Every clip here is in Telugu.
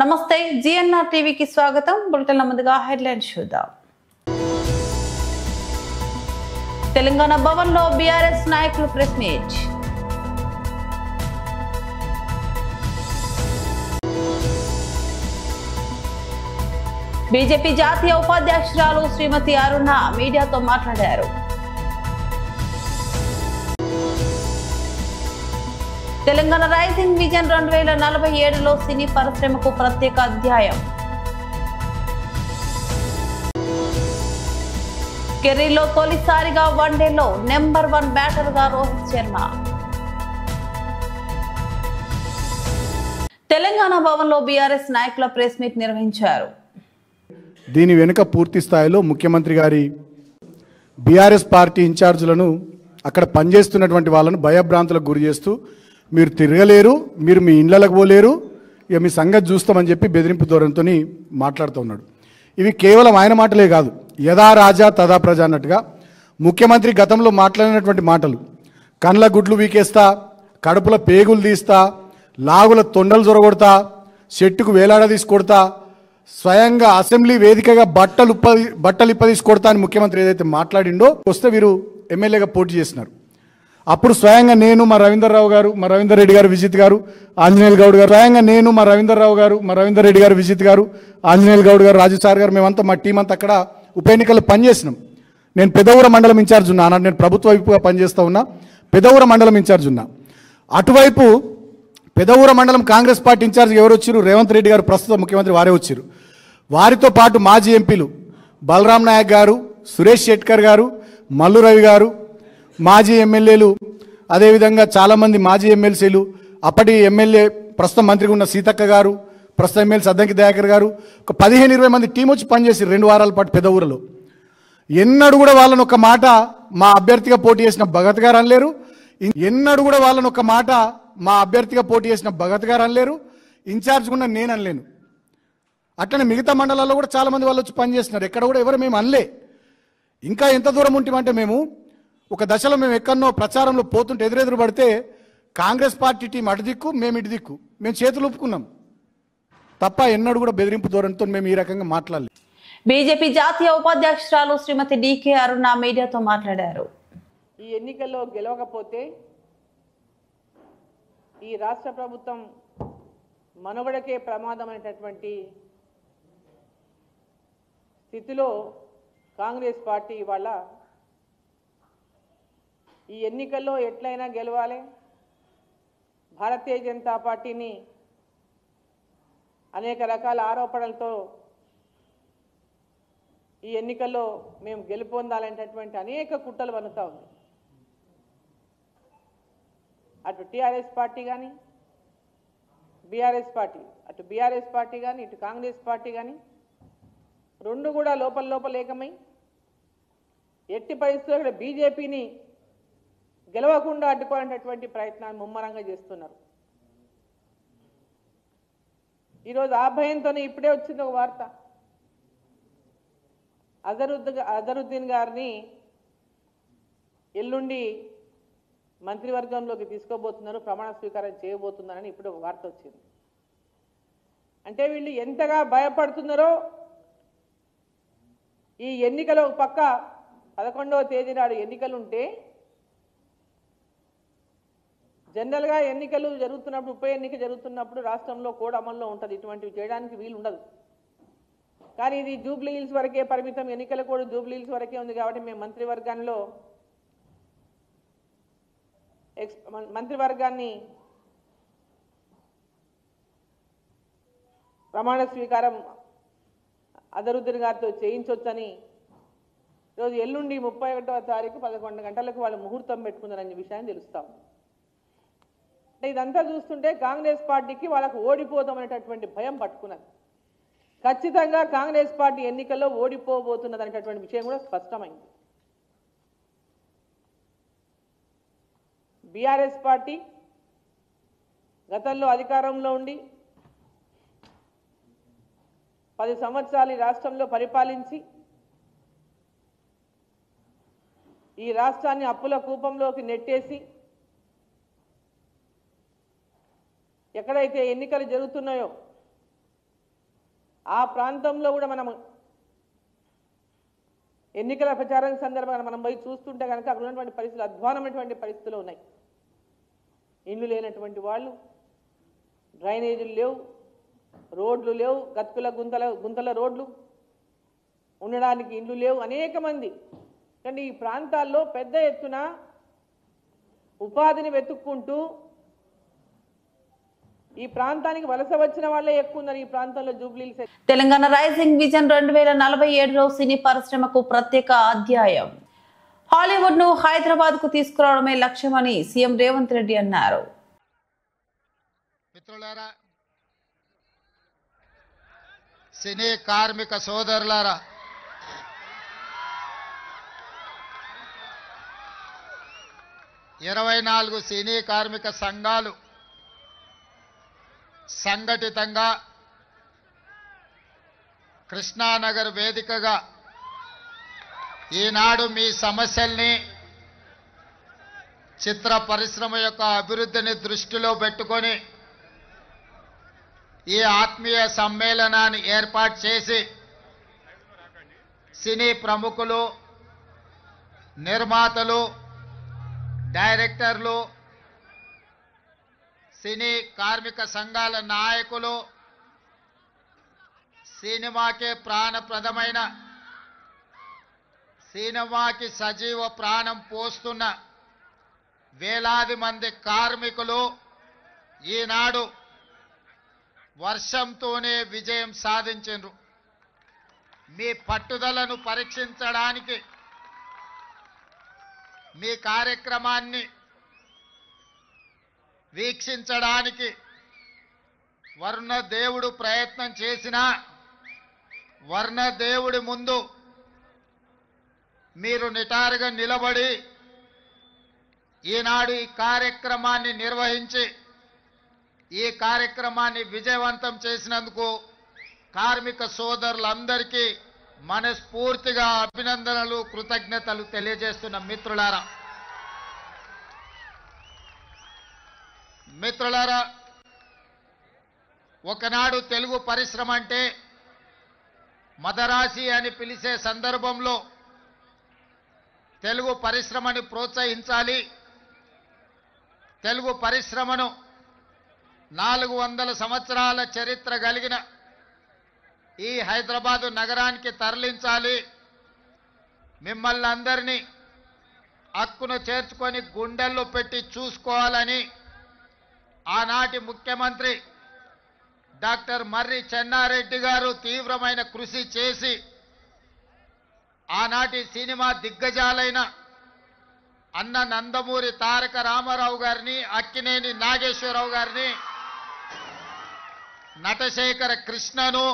నమస్తే జిఎన్ఆర్ టీవీకి స్వాగతం. బులెటిన్ల ముందుగా హెడ్లైన్స్ చూద్దాం. తెలంగాణ భవన్లో బీఆర్ఎస్ నాయకులు ప్రెస్ మీట్. బీజేపీ జాతీయ ఉపాధ్యక్షురాలు శ్రీమతి అరుణ మీడియాతో మాట్లాడారు. తెలంగాణ రైజింగ్ విజన్ 2047లో సినీ పరిశ్రమకు ప్రత్యేక అధ్యాయం. కెరీర్లో తొలిసారిగా వన్డేలో నెంబర్ 1 బ్యాటర్గా రోహిత్ శర్మ. తెలంగాణ భవన్లో బీఆర్ఎస్ నాయకుల ప్రెస్ మీట్ నిర్వహించారు. దీని వెనుక పూర్తి స్థాయిలో ముఖ్యమంత్రి గారి బీఆర్ఎస్ పార్టీ ఇన్ఛార్జీలను అక్కడ పనిచేస్తున్నటువంటి వాళ్ళను భయభ్రాంతులకు గురి చేస్తూ మీరు తిరగలేరు, మీరు మీ ఇళ్లకు పోలేరు, ఇక మీ సంగతి చూస్తామని చెప్పి బెదిరింపు ధోరణితో మాట్లాడుతూ ఉన్నాడు. ఇవి కేవలం ఆయన మాటలే కాదు, యథా రాజా తదా ప్రజ అన్నట్టుగా ముఖ్యమంత్రి గతంలో మాట్లాడినటువంటి మాటలు, కండ్ల గుడ్లు వీకేస్తా, కడుపుల పేగులు తీస్తా, లాగుల తొండలు జొరగొడతా, చెట్టుకు వేలాడదీసి కొడతా, స్వయంగా అసెంబ్లీ వేదికగా బట్టలు ఇప్పదీసి కొడతా అని ముఖ్యమంత్రి ఏదైతే మాట్లాడిండో వస్తే వీరు ఎమ్మెల్యేగా పోటీ చేసినారు. అప్పుడు స్వయంగా నేను, మా రవీందర్ రెడ్డి గారు, విజిత్ గారు, ఆంజనేయులు గౌడ్ గారు, స్వయంగా నేను, మా రవీందర్ రెడ్డి గారు, విజిత్ గారు, ఆంజనేయులు గౌడ్ గారు, రాజు సార్ గారు, మేమంతా మా టీం అంతా అక్కడ ఉప ఎన్నికల్లో పనిచేసినాం. నేను పెదవూర మండలం ఇన్ఛార్జ్ ఉన్నా, అన్నాడు. నేను ప్రభుత్వ వైపుగా పనిచేస్తూ ఉన్నా, పెదవూర మండలం ఇన్ఛార్జ్ ఉన్నా. అటువైపు పెదవూర మండలం కాంగ్రెస్ పార్టీ ఇన్ఛార్జ్ ఎవరు వచ్చారు? రేవంత్ రెడ్డి గారు, ప్రస్తుత ముఖ్యమంత్రి, వారే వచ్చారు. వారితో పాటు మాజీ ఎంపీలు బలరాం నాయక్ గారు, సురేష్ శెట్కర్ గారు, మల్లు రవి గారు, మాజీ ఎమ్మెల్యేలు, అదేవిధంగా చాలామంది మాజీ ఎమ్మెల్సీలు, అప్పటి ఎమ్మెల్యే ప్రస్తుతం మంత్రిగా ఉన్న సీతక్క గారు, ప్రస్తుతం ఎమ్మెల్యే సద్దంకి దయాకర్ గారు, ఒక 15-20 మంది టీం వచ్చి పనిచేసి 2 వారాల పాటు పెదవూరులో. ఎన్నడూ కూడా వాళ్ళని ఒక మాట మా అభ్యర్థిగా పోటీ చేసిన భగత్ గారు అనలేరు. ఎన్నడూ కూడా వాళ్ళని ఒక మాట మా అభ్యర్థిగా పోటీ చేసిన భగత్ గారు అనలేరు. ఇన్ఛార్జ్ కూడా నేను అనలేను. అట్లనే మిగతా మండలాల్లో కూడా చాలామంది వాళ్ళు వచ్చి పనిచేస్తున్నారు. ఎక్కడ కూడా ఎవరు మేము అనలే. ఇంకా ఎంత దూరం ఉంటామంటే మేము ఒక దశలో మేము ఎక్కడనో ప్రచారంలో పోతుంటే ఎదురెదురు పడితే కాంగ్రెస్ పార్టీ టీం అటు దిక్కు, మేము ఇటు దిక్కు, మేము చేతులు ఒప్పుకున్నాం తప్ప ఎన్నడూ కూడా బెదిరింపు ధోరణితో మేము ఈ రకంగా మాట్లాడలేదు. బీజేపీ జాతీయ ఉపాధ్యక్షురాలు శ్రీమతి డికే అరుణ మీడియాతో మాట్లాడారు. ఈ ఎన్నికల్లో గెలవకపోతే ఈ రాష్ట్ర ప్రభుత్వం మనుగడకే ప్రమాదమైనటువంటి స్థితిలో కాంగ్రెస్ పార్టీ ఇవాళ ఈ ఎన్నికల్లో ఎట్లయినా గెలవాలి, భారతీయ జనతా పార్టీని అనేక రకాల ఆరోపణలతో ఈ ఎన్నికల్లో మేము గెలుపొందాలనేటటువంటి అనేక కుట్రలు వనుతూ ఉంది. అటు టీఆర్ఎస్ పార్టీ కానీ, బీఆర్ఎస్ పార్టీ, అటు బీఆర్ఎస్ పార్టీ కానీ, ఇటు కాంగ్రెస్ పార్టీ కానీ రెండు కూడా లోపల ఏకమై ఎట్టి పరిస్థితుల్లో బీజేపీని గెలవకుండా అడ్డుకోవాలనేటువంటి ప్రయత్నాన్ని ముమ్మరంగా చేస్తున్నారు. ఈరోజు ఆ భయంతోనే ఇప్పుడే వచ్చింది ఒక వార్త, అజరుద్దీన్ గారిని ఎల్లుండి మంత్రివర్గంలోకి తీసుకోబోతున్నారు, ప్రమాణ స్వీకారం చేయబోతున్నారని ఇప్పుడు ఒక వార్త వచ్చింది. అంటే వీళ్ళు ఎంతగా భయపడుతున్నారో, ఈ ఎన్నికలు ఒక పక్క 11వ తేదీ నాడు ఎన్నికలు ఉంటే జనరల్గా ఎన్నికలు జరుగుతున్నప్పుడు, ఉప ఎన్నిక జరుగుతున్నప్పుడు రాష్ట్రంలో కోడ్ అమల్లో ఉంటుంది, ఇటువంటివి చేయడానికి వీలు ఉండదు. కానీ ఇది జూబ్లీ హిల్స్ వరకే పరిమితం, ఎన్నికల కోడ్ జూబ్లీ హిల్స్ వరకే ఉంది. కాబట్టి మేము మంత్రివర్గాన్ని ప్రమాణ స్వీకారం అజరుద్దీన్ గారితో చేయించవచ్చని ఈరోజు ఎల్లుండి 31వ తారీఖు 11 గంటలకు వాళ్ళు ముహూర్తం పెట్టుకున్నారనే విషయాన్ని తెలుస్తాం. అంటే ఇదంతా చూస్తుంటే కాంగ్రెస్ పార్టీకి వాళ్ళకు ఓడిపోతామనేటటువంటి భయం పట్టుకున్నది. ఖచ్చితంగా కాంగ్రెస్ పార్టీ ఎన్నికల్లో ఓడిపోబోతున్నది అనేటటువంటి విషయం కూడా స్పష్టమైంది. బీఆర్ఎస్ పార్టీ గతంలో అధికారంలో ఉండి 10 సంవత్సరాలు ఈ రాష్ట్రంలో పరిపాలించి ఈ రాష్ట్రాన్ని అప్పుల కూపంలోకి నెట్టేసి ఎక్కడైతే ఎన్నికలు జరుగుతున్నాయో ఆ ప్రాంతంలో కూడా మనం ఎన్నికల ప్రచారం సందర్భంగా మనం పోయి చూస్తుంటే కనుక అక్కడ ఉన్నటువంటి పరిస్థితులు అధ్వానమైనటువంటి పరిస్థితులు ఉన్నాయి. ఇండ్లు లేనటువంటి వాళ్ళు, డ్రైనేజీలు లేవు, రోడ్లు లేవు, గతుకుల గుంతల రోడ్లు, ఉండడానికి ఇండ్లు లేవు, అనేక మంది. కానీ ఈ ప్రాంతాల్లో పెద్ద ఎత్తున ఉపాధిని వెతుక్కుంటూ ఈ ప్రాంతానికి వలస వచ్చిన వాళ్ళే ఎక్కువ ఉన్నారు. ఈ ప్రాంతంలో జూబ్లీహిల్స్. తెలంగాణ రైజింగ్ విజన్ 2047లో సినీ పరిశ్రమకు ప్రత్యేక అధ్యాయం. హాలీవుడ్ ను హైదరాబాద్ కు తీసుకురావడమే లక్ష్యమని సీఎం రేవంత్ రెడ్డి అన్నారు. మిత్రులారా, సినీ కార్మిక సోదరులారా, ఇరవై 24 సినీ కార్మిక సంఘాలు సంఘటితంగా కృష్ణానగర్ వేదికగా ఈనాడు మీ సమస్యల్ని, చిత్ర పరిశ్రమ యొక్క అభివృద్ధిని దృష్టిలో పెట్టుకొని ఈ ఆత్మీయ సమ్మేళనాన్ని ఏర్పాటు చేసి సినీ ప్రముఖులు, నిర్మాతలు, డైరెక్టర్లు, సినీ కార్మిక సంఘాల నాయకులు, సినిమాకే ప్రాణప్రదమైన, సినిమాకి సజీవ ప్రాణం పోస్తున్న వేలాది మంది కార్మికులు ఈనాడు వర్షంతోనే విజయం సాధించారు. మీ పట్టుదలను పరీక్షించడానికి, మీ కార్యక్రమాన్ని వీక్షించడానికి వర్ణ దేవుడు ప్రయత్నం చేసినా వర్ణ దేవుడి ముందు మీరు నిటారుగా నిలబడి ఈనాడు ఈ కార్యక్రమాన్ని నిర్వహించి ఈ కార్యక్రమాన్ని విజయవంతం చేసినందుకు కార్మిక సోదరులందరికీ మనస్ఫూర్తిగా అభినందనలు, కృతజ్ఞతలు తెలియజేస్తున్న మిత్రులారా, ఒకనాడు తెలుగు పరిశ్రమ అంటే మదరాసి అని పిలిచే సందర్భంలో తెలుగు పరిశ్రమని ప్రోత్సహించాలి, తెలుగు పరిశ్రమను 400 సంవత్సరాల చరిత్ర కలిగిన ఈ హైదరాబాదు నగరానికి తరలించాలి, మిమ్మల్ని అందరినీ హక్కును చేర్చుకొని గుండెల్లో పెట్టి చూసుకోవాలని ఆనాటి ముఖ్యమంత్రి డాక్టర్ మర్రి చెన్నారెడ్డి గారు తీవ్రమైన కృషి చేసి ఆనాటి సినిమా దిగ్గజాలైన అన్న నందమూరి తారక రామారావు గారిని, అక్కినేని నాగేశ్వరరావు గారిని, నటశేఖర కృష్ణను,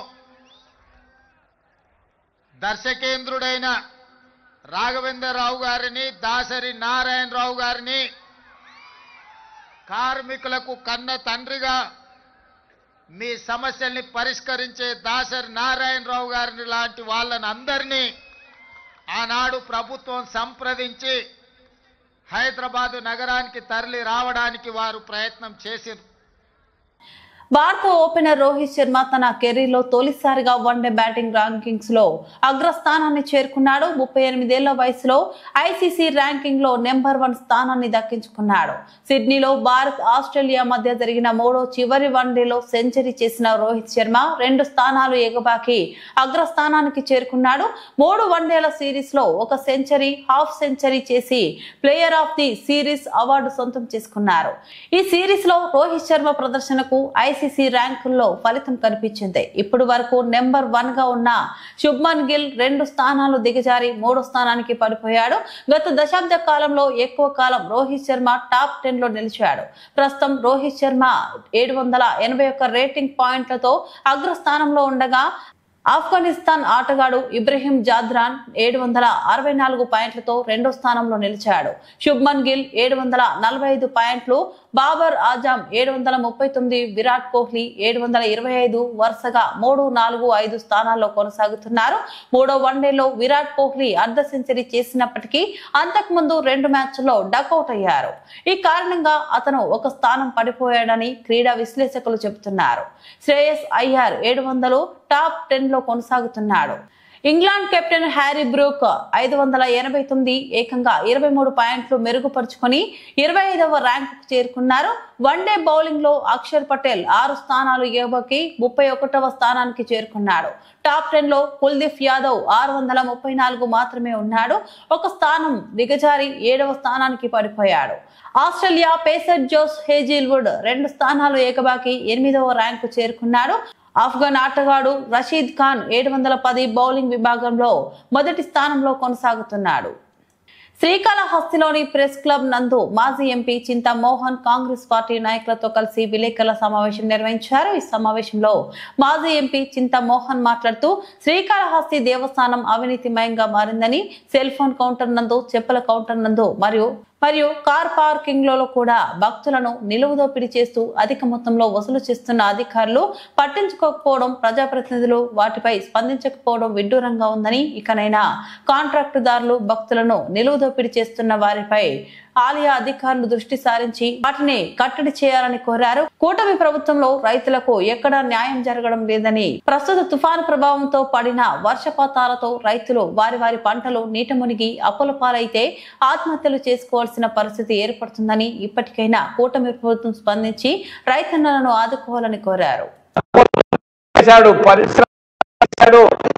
దర్శకేంద్రుడైన రాఘవేంద్రరావు గారిని, దాసరి నారాయణరావు గారిని, కార్మికులకు కన్న తండ్రిగా మీ సమస్యల్ని పరిష్కరించే దాసరి నారాయణరావు గారిని లాంటి వాళ్ళని అందరినీ ఆనాడు ప్రభుత్వం సంప్రదించి హైదరాబాదు నగరానికి తరలి రావడానికి వారు ప్రయత్నం చేశారు. భారత ఓపెనర్ రోహిత్ శర్మ తన కెరీర్లో తొలిసారిగా వన్డే బ్యాటింగ్ ర్యాంకింగ్స్ లో అగ్రస్థానాన్ని చేరుకున్నాడు. 38 ఏళ్ల వయసులో ఐసీసీ ర్యాంకింగ్ లో నెంబర్ 1 స్థానాన్ని దక్కించుకున్నాడు. సిడ్నీలో భారత్ ఆస్ట్రేలియా మధ్య జరిగిన 3వ చివరి వన్డేలో సెంచరీ చేసిన రోహిత్ శర్మ 2 స్థానాలు ఎగబాకి అగ్రస్థానానికి చేరుకున్నాడు. 3 వన్డేల సిరీస్ లో 1 సెంచరీ, హాఫ్ సెంచరీ చేసి player of the series award సొంతం చేసుకున్నారు. ఈ సిరీస్ లో రోహిత్ శర్మ ప్రదర్శనకు ఐసీసీ ర్యాంకుల్లో ఫలితం కనిపించింది. ఇప్పటి వరకు నెంబర్ 1 గా ఉన్న శుభ్మన్ గిల్ 2 స్థానాలు దిగజారి 3వ స్థానానికి పడిపోయాడు. గత దశాబ్ద కాలంలో ఎక్కువ కాలం రోహిత్ శర్మ టాప్ 10 లో నిలిచాడు. ప్రస్తుతం రోహిత్ శర్మ 781 రేటింగ్ పాయింట్లతో అగ్రస్థానంలో ఉండగా ఆఫ్ఘనిస్తాన్ ఆటగాడు ఇబ్రహీం జాద్రాన్ 764 పాయింట్లతో 2వ స్థానంలో నిలిచాడు. శుభ్మన్ గిల్ 745 పాయింట్లు, బాబర్ ఆజం 739, విరాట్ కోహ్లీ 725 వరుసగా 3, 4, 5 స్థానాల్లో కొనసాగుతున్నారు. 3వ వన్డేలో విరాట్ కోహ్లీ అర్ధ సెంచరీ చేసినప్పటికీ అంతకుముందు 2 మ్యాచ్ల్లో డకౌట్ అయ్యారు. ఈ కారణంగా అతను 1 స్థానం పడిపోయాడని క్రీడా విశ్లేషకులు చెబుతున్నారు. శ్రేయస్ అయ్యర్ 700, టాప్ 10 లో కొనసాగుతున్నాడు. ఇంగ్లాండ్ కెప్టెన్ హ్యారీ బ్రూక్ 589 ఏకంగా 23 పాయింట్లు మెరుగుపరుచుకొని 25వ ర్యాంకుకు చేరుకున్నారు. వన్డే బౌలింగ్ లో అక్షర్ పటేల్ 6 స్థానాలు ఎగబాకి 31వ స్థానానికి చేరుకున్నాడు. టాప్ 10 లో కుల్దీప్ యాదవ్ 634 మాత్రమే ఉన్నాడు. ఒక స్థానం దిగజారి 7వ స్థానానికి పడిపోయాడు. ఆస్ట్రేలియా పేసర్ జోస్ హేజిల్వుడ్ 2 స్థానాలు ఎగబాకి 8వ ర్యాంకు చేరుకున్నాడు. ఆఫ్ఘన్ ఆటగాడు రషీద్ ఖాన్ 710 బౌలింగ్ విభాగంలో మొదటి స్థానంలో కొనసాగుతున్నాడు. శ్రీకాళహస్తిలోని ప్రెస్ క్లబ్ నందు మాజీ ఎంపీ చింతా మోహన్ కాంగ్రెస్ పార్టీ నాయకులతో కలిసి విలేకరుల సమావేశం నిర్వహించారు. ఈ సమావేశంలో మాజీ ఎంపీ చింతా మోహన్ మాట్లాడుతూ శ్రీకాళహస్తి దేవస్థానం అవినీతిమయంగా మారిందని, సెల్ ఫోన్ కౌంటర్ నందు, చెప్పుల కౌంటర్ నందు మరియు కార్ పార్కింగ్ లలో కూడా భక్తులను నిలువుదోపిడీ చేస్తూ అధిక మొత్తంలో వసూలు చేస్తున్న అధికారులు పట్టించుకోకపోవడం, ప్రజాప్రతినిధులు వాటిపై స్పందించకపోవడం విడ్డూరంగా ఉందని, ఇకనైనా కాంట్రాక్టుదారులు భక్తులను నిలువుదోపిడీ చేస్తున్న వారిపై ఆలయ అధికారులు దృష్టి సారించి వాటిని కట్టడి చేయాలని కోరారు. కూటమి ప్రభుత్వంలో రైతులకు ఎక్కడా న్యాయం జరగడం లేదని, ప్రస్తుత తుఫాను ప్రభావంతో పడిన వర్షపాతాలతో రైతులు వారి పంటలు నీట మునిగి అప్పుల పాలైతే ఆత్మహత్యలు చేసుకోవాల్సిన పరిస్థితి ఏర్పడుతుందని, ఇప్పటికైనా కూటమి ప్రభుత్వం స్పందించి రైతన్నలను ఆదుకోవాలని కోరారు.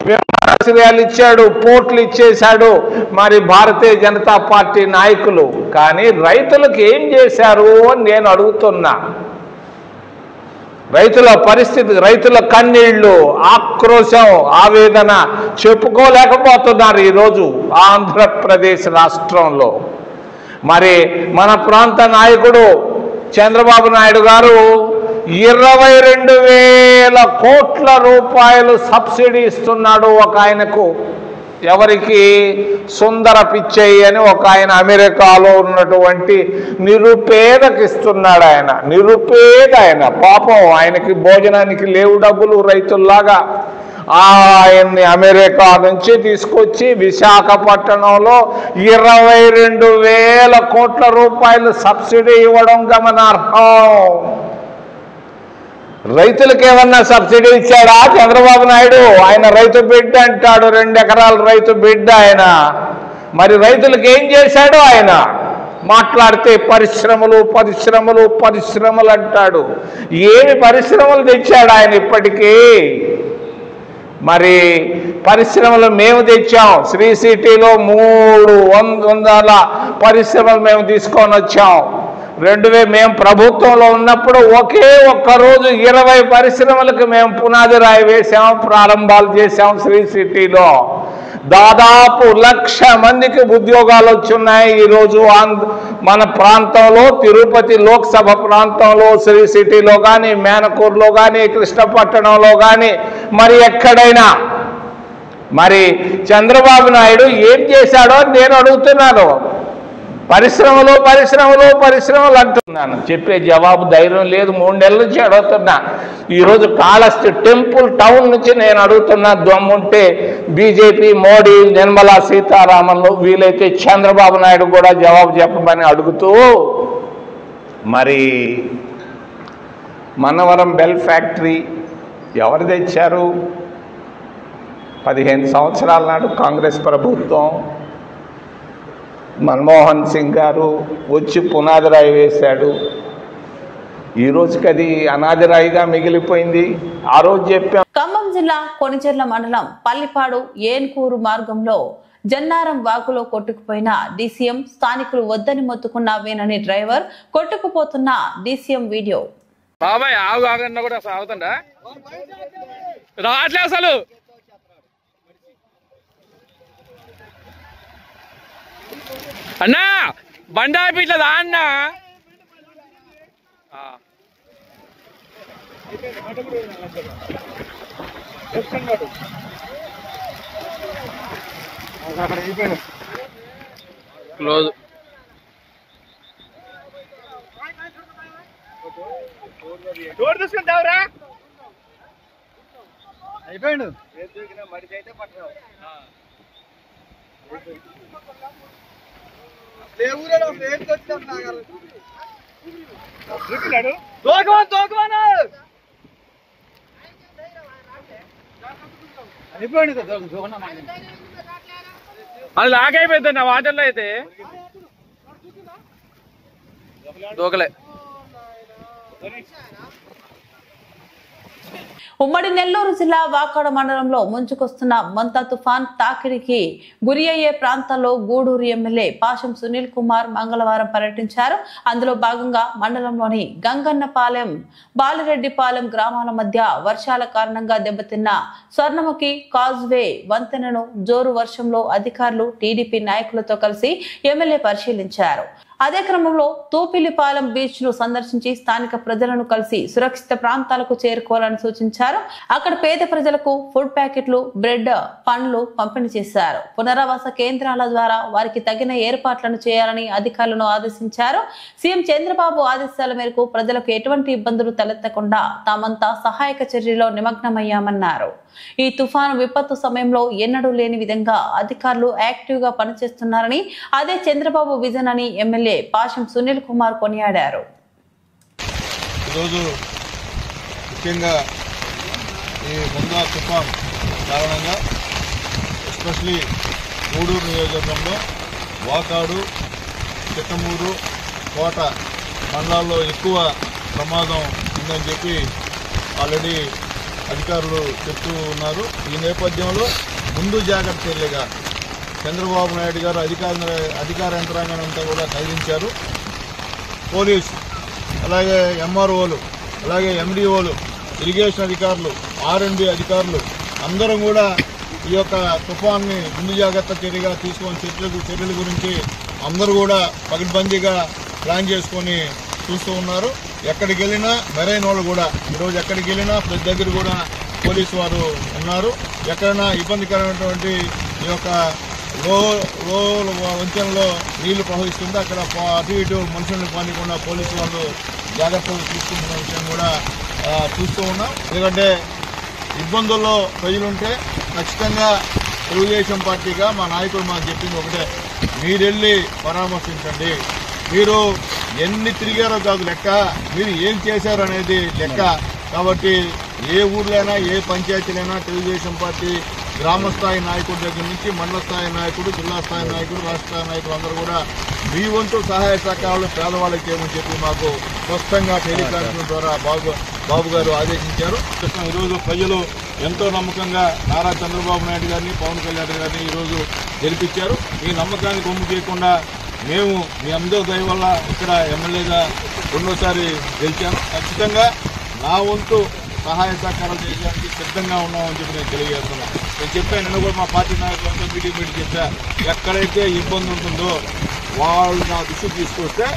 విమానాశ్రయాలు ఇచ్చాడు, పోర్టులు ఇచ్చేశాడు మరి భారతీయ జనతా పార్టీ నాయకులు. కానీ రైతులకు ఏం చేశారు అని నేను అడుగుతున్నా. రైతుల పరిస్థితి, రైతుల కన్నీళ్లు, ఆక్రోశం, ఆవేదన చెప్పుకోలేకపోతున్నారు ఈరోజు ఆంధ్రప్రదేశ్ రాష్ట్రంలో. మరి మన ప్రాంత నాయకుడు చంద్రబాబు నాయుడు గారు 22,000 కోట్ల రూపాయలు సబ్సిడీ ఇస్తున్నాడు ఒక ఆయనకు. ఎవరికి? సుందర పిచ్చయ్య అని ఒక ఆయన అమెరికాలో ఉన్నటువంటి నిరుపేదకి ఇస్తున్నాడు. ఆయన నిరుపేద, ఆయన పాపం, ఆయనకి భోజనానికి లేవు డబ్బులు రైతుల్లాగా. ఆయన్ని అమెరికా నుంచి తీసుకొచ్చి విశాఖపట్నంలో 22,000 కోట్ల రూపాయలు సబ్సిడీ ఇవ్వడం గమనార్హం. రైతులకు ఏమన్నా సబ్సిడీ ఇచ్చాడా చంద్రబాబు నాయుడు? ఆయన రైతు బిడ్డ అంటాడు, 2 ఎకరాల రైతు బిడ్డ ఆయన. మరి రైతులకు ఏం చేశాడు ఆయన? మాట్లాడితే పరిశ్రమలు పరిశ్రమలు పరిశ్రమలు అంటాడు. ఏమి పరిశ్రమలు తెచ్చాడు ఆయన ఇప్పటికీ? మరి పరిశ్రమలు మేము తెచ్చాం. శ్రీ సిటీలో 300 పరిశ్రమలు మేము తీసుకొని వచ్చాం. మేము ప్రభుత్వంలో ఉన్నప్పుడు ఒకే ఒక్క రోజు 20 పరిశ్రమలకు మేము పునాది రాయి వేసాం, ప్రారంభాలు చేశాం. శ్రీ సిటీలో దాదాపు 1,00,000 మందికి ఉద్యోగాలు వచ్చున్నాయి. ఈరోజు మన ప్రాంతంలో, తిరుపతి లోక్సభ ప్రాంతంలో, శ్రీ సిటీలో కానీ, మేనకూరులో కానీ, కృష్ణపట్టణంలో కానీ, మరి ఎక్కడైనా. మరి చంద్రబాబు నాయుడు ఏం చేశాడో నేను అడుగుతున్నాను. పరిశ్రమలు పరిశ్రమలు పరిశ్రమలు అంటున్నాను. చెప్పే జవాబు ధైర్యం లేదు. 3 నెలల నుంచి అడుగుతున్నా. ఈరోజు కాళహస్తి టెంపుల్ టౌన్ నుంచి నేను అడుగుతున్నా. దమ్ముంటే బీజేపీ, మోడీ, నిర్మలా సీతారామన్లు, వీలైతే చంద్రబాబు నాయుడు కూడా జవాబు చెప్పమని అడుగుతూ, మరి మనవరం బెల్ ఫ్యాక్టరీ ఎవరు తెచ్చారు? 15 సంవత్సరాల నాడు కాంగ్రెస్ ప్రభుత్వం, మన్మోహన్ సింగ్ గారు వచ్చి పునాది రాయి వేశాడు. ఈ రోజుకి అది అనాది రాయిగా మిగిలిపోయింది. ఆ రోజు చెప్పాం. ఖమ్మం జిల్లా కొణిచెర్ల మండలం పల్లిపాడు ఏన్కూరు మార్గంలో జన్నారం వాగులో కొట్టుకుపోయిన డీసీఎం. స్థానికులు వద్దని మొత్తుకున్న వేనని డ్రైవర్ కొట్టుకుపోతున్న డీసీఎం వీడియో. బాబాయ్ ఆగు ఆగన్నా కూడా అవుతుందా? రాట్లే అసలు. అన్నా బండి ఆపిట్లేదా అన్నా? క్లోజ్. డోర్ తీసుకుంటావురా? అయిపోయాడు. అది లాగైపోతుంది నా వాటర్లో అయితే దూకలే. ఉమ్మడి నెల్లూరు జిల్లా వాకాడ మండలంలో ముంచుకొస్తున్న మంతా తుఫాన్ తాకిడికి గురి అయ్యే ప్రాంతాల్లో గూడూరు ఎమ్మెల్యే పాశం సునీల్ కుమార్ మంగళవారం పర్యటించారు. అందులో భాగంగా మండలంలోని గంగన్నపాలెం, బాలిరెడ్డిపాలెం గ్రామాల మధ్య వర్షాల కారణంగా దెబ్బతిన్న స్వర్ణముఖి కాజ్వే వంతెనను జోరు వర్షంలో అధికారులు టీడీపీ నాయకులతో కలిసి ఎమ్మెల్యే పరిశీలించారు. అదే క్రమంలో తూపిలిపాలెం బీచ్ ను సందర్శించి స్థానిక ప్రజలను కలిసి సురక్షిత ప్రాంతాలకు చేరుకోవాలని సూచించారు. అక్కడ పేద ప్రజలకు ఫుడ్ ప్యాకెట్లు, బ్రెడ్, పండ్లు పంపిణీ చేశారు. పునరావాస కేంద్రాల ద్వారా వారికి తగిన ఏర్పాట్లను చేయాలని అధికారులను ఆదేశించారు. సీఎం చంద్రబాబు ఆదేశాల మేరకు ప్రజలకు ఎటువంటి ఇబ్బందులు తలెత్తకుండా తామంతా సహాయక చర్యలో నిమగ్నమయ్యామన్నారు. ఈ తుఫాను విపత్తు సమయంలో ఎన్నడూ లేని విధంగా అధికారులు యాక్టివ్ గా పనిచేస్తున్నారని, అదే చంద్రబాబు విజన్ అని ఎమ్మెల్యే పాశం సునీల్ కుమార్ కొనియాడారు. ఈరోజు ముఖ్యంగా ఈ మందా తుఫాన్ కారణంగా ఎస్పెషలీ గూడూరు నియోజకవర్గంలో వాకాడు, చిట్టమూరు, కోట మండలాల్లో ఎక్కువ ప్రమాదం ఉందని చెప్పి ఆల్రెడీ అధికారులు చెప్తూ ఉన్నారు. ఈ నేపథ్యంలో ముందు జాగ్రత్త చర్యగా చంద్రబాబు నాయుడు గారు అధికార యంత్రాంగాన్ని అంతా కూడా కదిలించారు. పోలీసు, అలాగే ఎంఆర్ఓలు, అలాగే ఎండిఓలు, ఇరిగేషన్ అధికారులు, R&B అధికారులు అందరం కూడా ఈ యొక్క తుఫాన్ని ముందు జాగ్రత్త చర్యగా తీసుకొని చర్యల గురించి అందరూ కూడా పకడ్బందీగా ప్లాన్ చేసుకొని చూస్తూ ఉన్నారు. ఎక్కడికి వెళ్ళినా మెరైన్ వాళ్ళు కూడా ఈరోజు ఎక్కడికి వెళ్ళినా ప్రతి దగ్గర కూడా పోలీసు వారు ఉన్నారు. ఎక్కడైనా ఇబ్బందికరమైనటువంటి ఈ యొక్క లో వంతెనలో నీళ్లు ప్రవహిస్తుందో అక్కడ అటు ఇటు మనుషుల్ని పానికుండా పోలీసు వాళ్ళు జాగ్రత్తలు తీసుకుంటున్న విషయం కూడా చూస్తూ ఉన్నాం. ఎందుకంటే ఇబ్బందుల్లో ప్రజలుంటే ఖచ్చితంగా తెలుగుదేశం పార్టీగా మా నాయకులు మాకు చెప్పింది ఒకటే, మీరెళ్ళి పరామర్శించండి. మీరు ఎన్ని తిరిగారో కాదు లెక్క, మీరు ఏం చేశారు అనేది లెక్క. కాబట్టి ఏ ఊర్లైనా, ఏ పంచాయతీలైనా తెలుగుదేశం పార్టీ గ్రామస్థాయి నాయకుడి దగ్గర నుంచి మండల స్థాయి నాయకుడు, జిల్లా స్థాయి నాయకుడు, రాష్ట్ర స్థాయి నాయకులు అందరూ కూడా మీ వంతు సహాయ సహకారాలు పేదవాళ్ళకి చేయమని చెప్పి మాకు స్పష్టంగా టెలికాన్ఫరెన్స్ ద్వారా బాబు గారు ఆదేశించారు. ఈరోజు ప్రజలు ఎంతో నమ్మకంగా నారా చంద్రబాబు నాయుడు గారిని, పవన్ కళ్యాణ్ గారిని ఈరోజు గెలిపించారు. ఈ నమ్మకానికి కొమ్ము చేయకుండా మేము మీ అందరూ దయ వల్ల ఇక్కడ ఎమ్మెల్యేగా రెండోసారి గెలిచాను. ఖచ్చితంగా నా వంతు సహాయ సహకారాలు చేయడానికి సిద్ధంగా ఉన్నామని చెప్పి నేను తెలియజేస్తున్నాను. నేను చెప్పాను, నిన్న కూడా మా పార్టీ నాయకులంతా మీటింగ్ చెప్పా, ఎక్కడైతే ఇబ్బంది ఉంటుందో వాళ్ళు నా దృష్టికి తీసుకొస్తే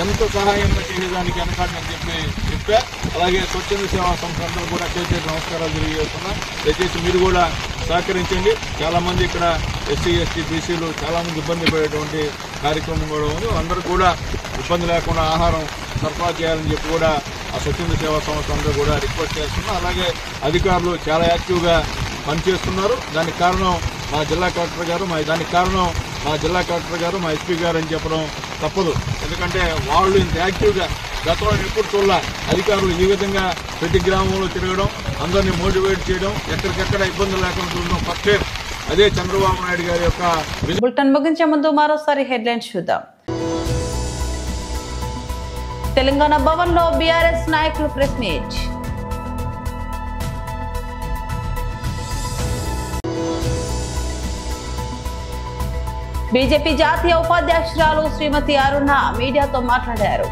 ఎంత సహాయం చేసేదానికి వెనకాడని చెప్పి చెప్పా. అలాగే స్వచ్ఛంద సేవా సంస్థ అందరూ కూడా చేసే నమస్కారాలు తెలియజేస్తున్నా. దయచేసి మీరు కూడా సహకరించండి. చాలామంది ఇక్కడ SC, ST, BCలు చాలామంది ఇబ్బంది పడేటువంటి కార్యక్రమం కూడా ఉంది. అందరూ కూడా ఇబ్బంది లేకుండా ఆహారం సరఫరా చేయాలని చెప్పి కూడా ఆ స్వచ్ఛంద సేవా సంస్థ అందరూ కూడా రిక్వెస్ట్ చేస్తున్నారు. అలాగే అధికారులు చాలా యాక్టివ్గా పనిచేస్తున్నారు. దానికి కారణం మా జిల్లా కలెక్టర్ గారు, మా SP గారు అని చెప్పడం తప్పదు. ఎందుకంటే వాళ్ళు ఇంత యాక్టివ్గా గతంలో ఎప్పుడు చూడాల అధికారులు ఈ విధంగా ప్రతి గ్రామంలో తిరగడం, అందరినీ మోటివేట్ చేయడం, ఎక్కడికెక్కడ ఇబ్బందులు లేకుండా చూడడం ఫస్ట్ టైం. అదే చంద్రబాబు నాయుడు గారి యొక్క బులెటిన్ ముగించే ముందు మరోసారి హెడ్లైన్స్ చూద్దాం. తెలంగాణ భవన్ లో BRS నాయకులు ప్రెస్ మీట్. బీజేపీ జాతీయ ఉపాధ్యక్షురాలు శ్రీమతి అరుణ మీడియాతో మాట్లాడారు.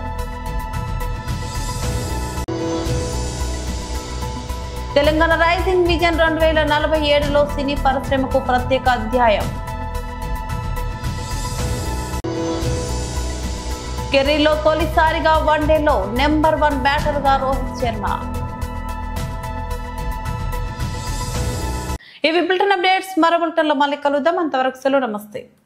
తెలంగాణ రైజింగ్ విజన్ 2047లో సినీ పరిశ్రమకు ప్రత్యేక అధ్యాయం. కెరీర్లో తొలిసారిగా వన్డేలో నెంబర్ 1 బ్యాటర్గా రోహిత్ శర్మ. ఇవి బులెటిన్ అప్డేట్స్. మరో బులెటిన్లో మళ్ళీ కలుద్దాం. అంతవరకు సెలవు, నమస్తే.